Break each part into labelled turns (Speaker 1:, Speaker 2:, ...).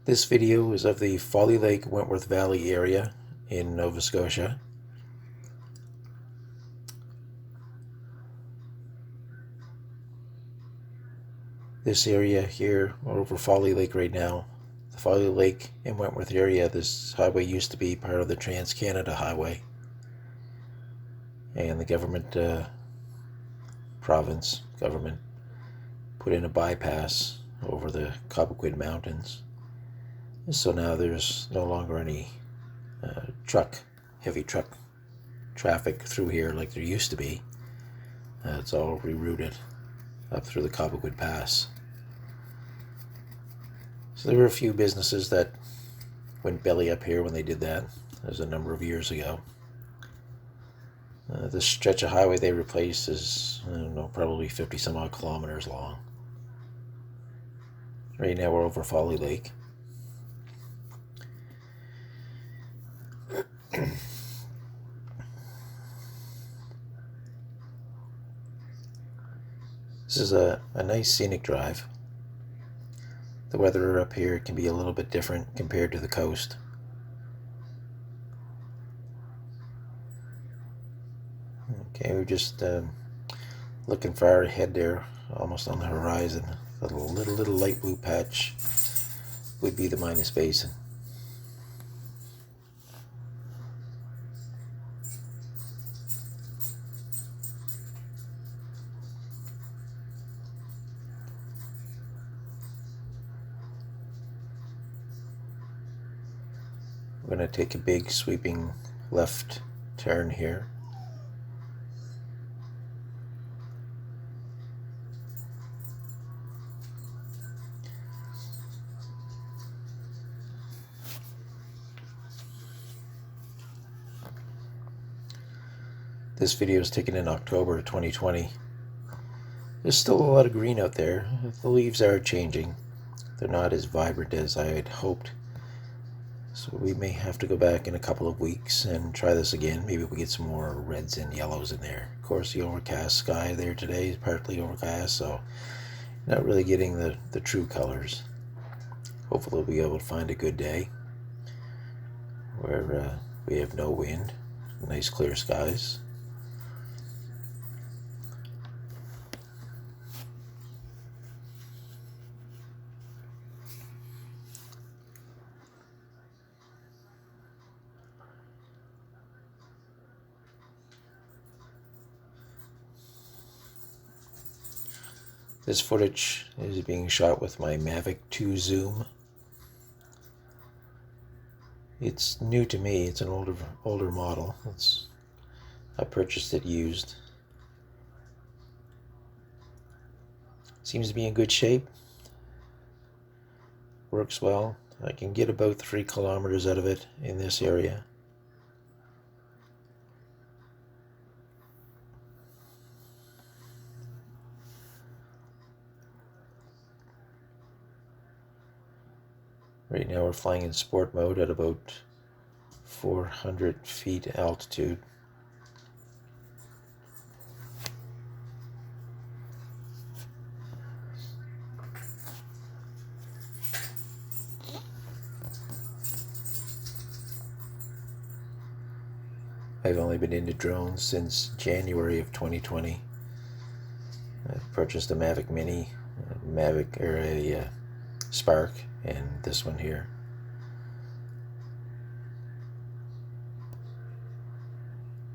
Speaker 1: This video is of the Folly Lake, Wentworth Valley area in Nova Scotia. This area here, over Folly Lake right now, the Folly Lake and Wentworth area, this highway used to be part of the Trans-Canada Highway. And the province government put in a bypass over the Cobequid Mountains. So now there's no longer any heavy truck traffic through here like there used to be. It's all rerouted up through the Cobequid Pass. So there were a few businesses that went belly up here when they did that. That was a number of years ago. This stretch of highway they replaced is, I don't know, probably 50 some odd kilometers long. Right now we're over Folly Lake. This is a nice scenic drive. The weather up here can be a little bit different compared to the coast. Okay, we're just looking far ahead there, almost on the horizon. A little light blue patch would be the Minas Basin. We're going to take a big sweeping left turn here. This video is taken in October 2020. There's still a lot of green out there. The leaves are changing. They're not as vibrant as I had hoped. So we may have to go back in a couple of weeks and try this again. Maybe we'll get some more reds and yellows in there. Of course, the overcast sky there today is partly overcast, so not really getting the true colors. Hopefully we'll be able to find a good day where we have no wind, nice clear skies. This footage is being shot with my Mavic 2 zoom. It's new to me. It's an older model. I purchased it used. Seems to be in good shape. Works well. I can get about 3 kilometers out of it in this area. Right now we're flying in sport mode at about 400 feet altitude. I've only been into drones since January of 2020. I've purchased a Mavic Mini, a Spark, and this one here.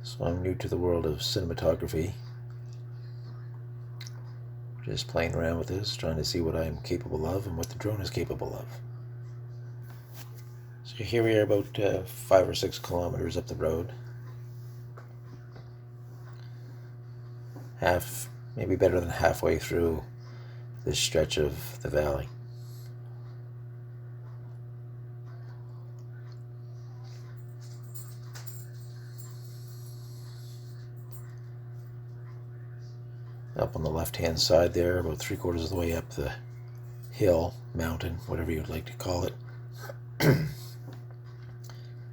Speaker 1: So I'm new to the world of cinematography. Just playing around with this, trying to see what I'm capable of and what the drone is capable of. So here we are about 5 or 6 kilometers up the road. Maybe better than halfway through this stretch of the valley. Up on the left-hand side there, about 3/4 of the way up the hill, mountain, whatever you'd like to call it.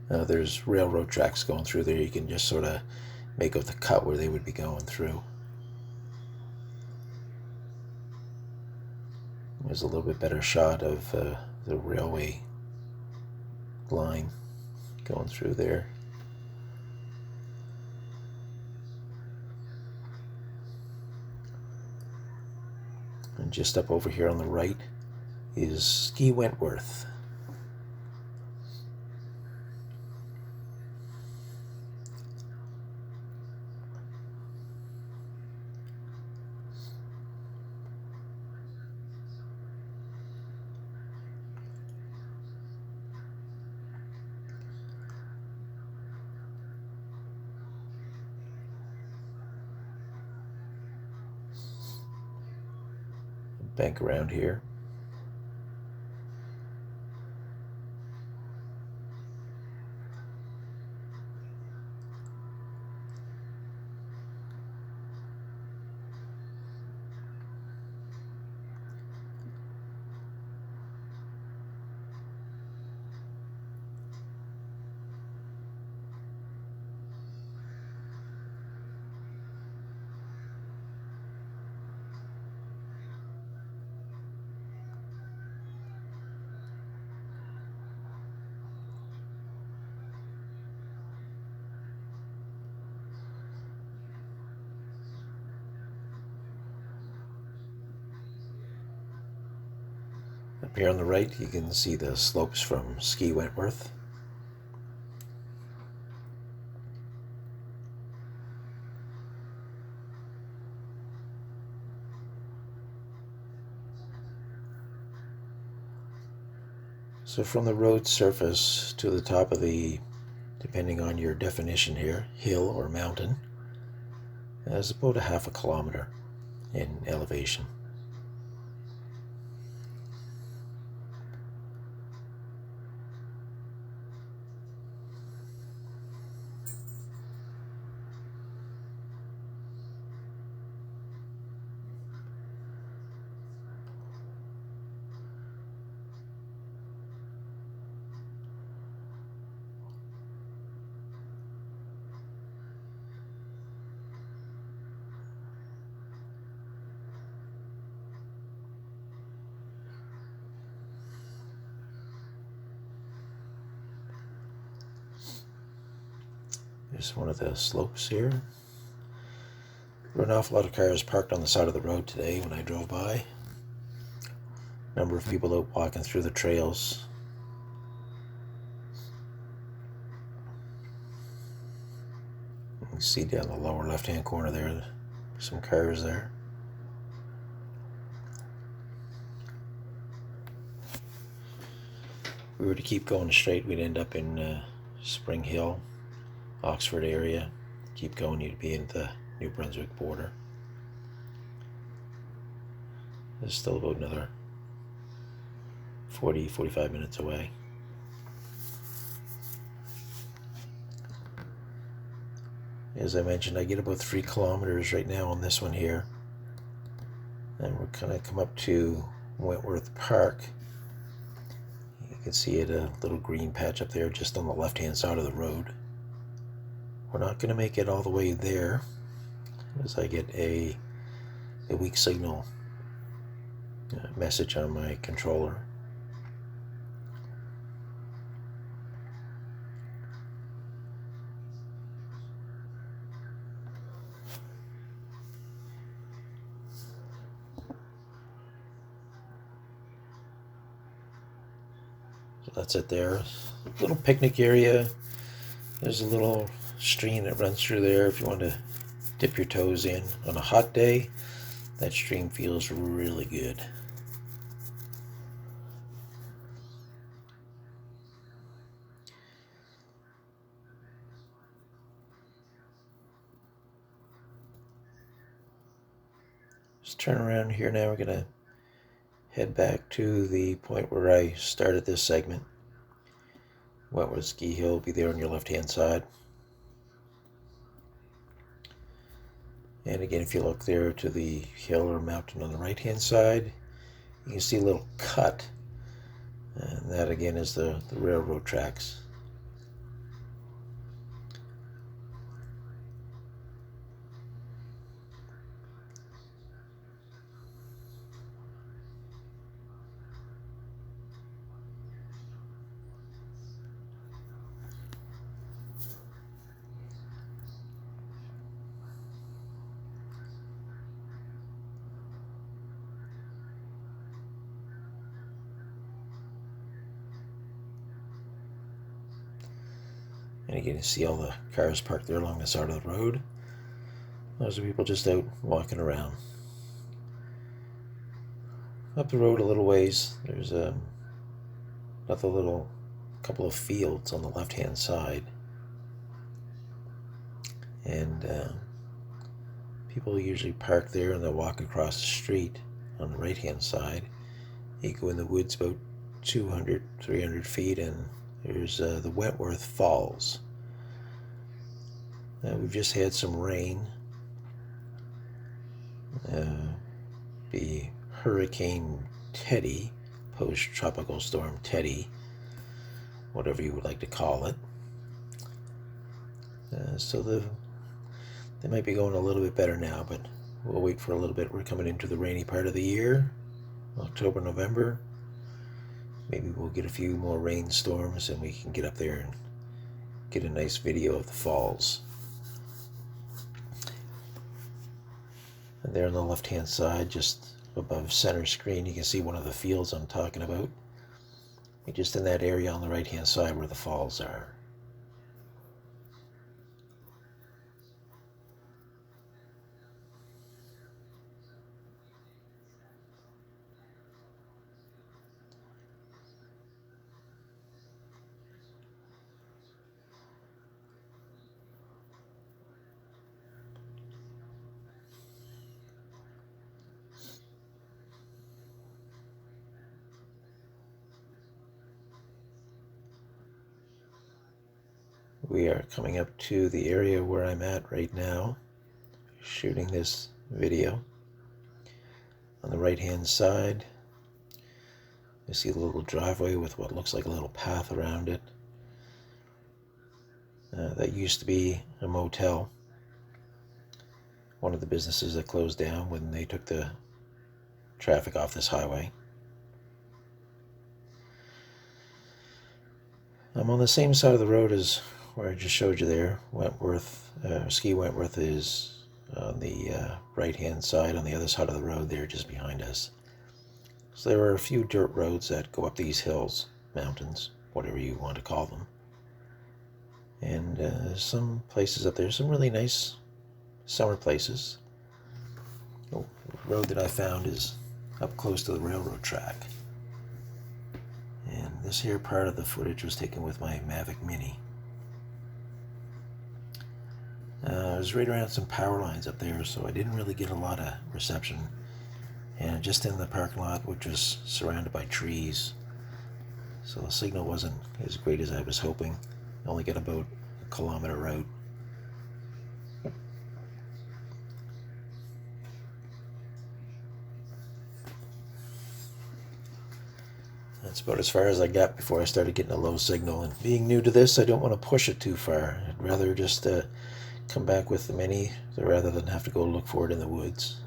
Speaker 1: There's railroad tracks going through there. You can just sort of make out the cut where they would be going through. There's a little bit better shot of the railway line going through there. And just up over here on the right is Ski Wentworth. Bank around here. Up here on the right, you can see the slopes from Ski Wentworth. So from the road surface to the top of the, depending on your definition here, hill or mountain, is about a half a kilometer in elevation. There's one of the slopes here. There were an awful lot of cars parked on the side of the road today when I drove by. Number of people out walking through the trails. You can see down the lower left-hand corner there, some cars there. If we were to keep going straight, we'd end up in Spring Hill, Oxford area. Keep going, you'd be in the New Brunswick border. It's still about another 40-45 minutes away. As I mentioned, I get about 3 kilometers right now on this one here. And we're kind of come up to Wentworth Park. You can see it, a little green patch up there just on the left-hand side of the road. We're not going to make it all the way there, as I get a weak signal message on my controller. So that's it there. Little picnic area. There's a little stream that runs through there if you want to dip your toes in. On a hot day, that stream feels really good. Just turn around here now. We're going to head back to the point where I started this segment. Wentworth Ski Hill will be there on your left-hand side. And again, if you look there to the hill or mountain on the right-hand side, you can see a little cut. And that again is the railroad tracks. And you can see all the cars parked there along the side of the road. Those are people just out walking around. Up the road a little ways, there's another little couple of fields on the left-hand side. And people usually park there and they'll walk across the street on the right-hand side. You go in the woods about 200, 300 feet and there's the Wentworth Falls. We've just had some rain. The Hurricane Teddy, post-tropical storm Teddy, whatever you would like to call it. So they might be going a little bit better now, but we'll wait for a little bit. We're coming into the rainy part of the year, October, November. Maybe we'll get a few more rainstorms and we can get up there and get a nice video of the falls. And there on the left-hand side, just above center screen, you can see one of the fields I'm talking about. Just in that area on the right-hand side where the falls are. We are coming up to the area where I'm at right now, shooting this video. On the right-hand side, you see a little driveway with what looks like a little path around it. That used to be a motel. One of the businesses that closed down when they took the traffic off this highway. I'm on the same side of the road as where I just showed you there. Ski Wentworth is on the right-hand side, on the other side of the road there, just behind us. So there are a few dirt roads that go up these hills, mountains, whatever you want to call them. And some places up there, some really nice summer places. The road that I found is up close to the railroad track. And this here part of the footage was taken with my Mavic Mini. I was right around some power lines up there, so I didn't really get a lot of reception. And just in the parking lot, which was surrounded by trees, so the signal wasn't as great as I was hoping. I only got about a kilometer out. That's about as far as I got before I started getting a low signal. And being new to this, I don't want to push it too far. I'd rather just come back with the Mini rather than have to go look for it in the woods.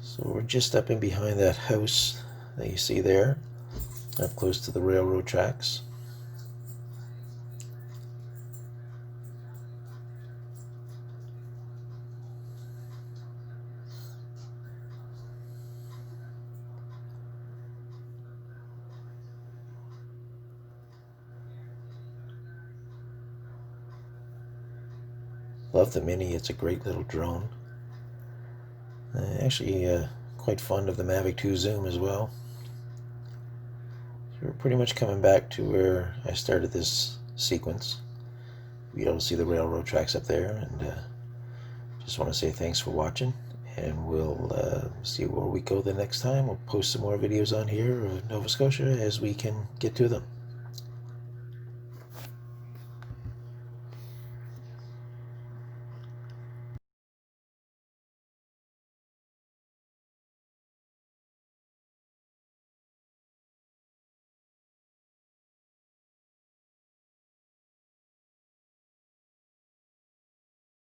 Speaker 1: So we're just up in behind that house that you see there, up close to the railroad tracks. Love the Mini, it's a great little drone. Actually quite fond of the Mavic 2 Zoom as well. So we're pretty much coming back to where I started this sequence. You'll be able to see the railroad tracks up there, and just want to say thanks for watching, and we'll see where we go the next time. We'll post some more videos on here, Nova Scotia, as we can get to them.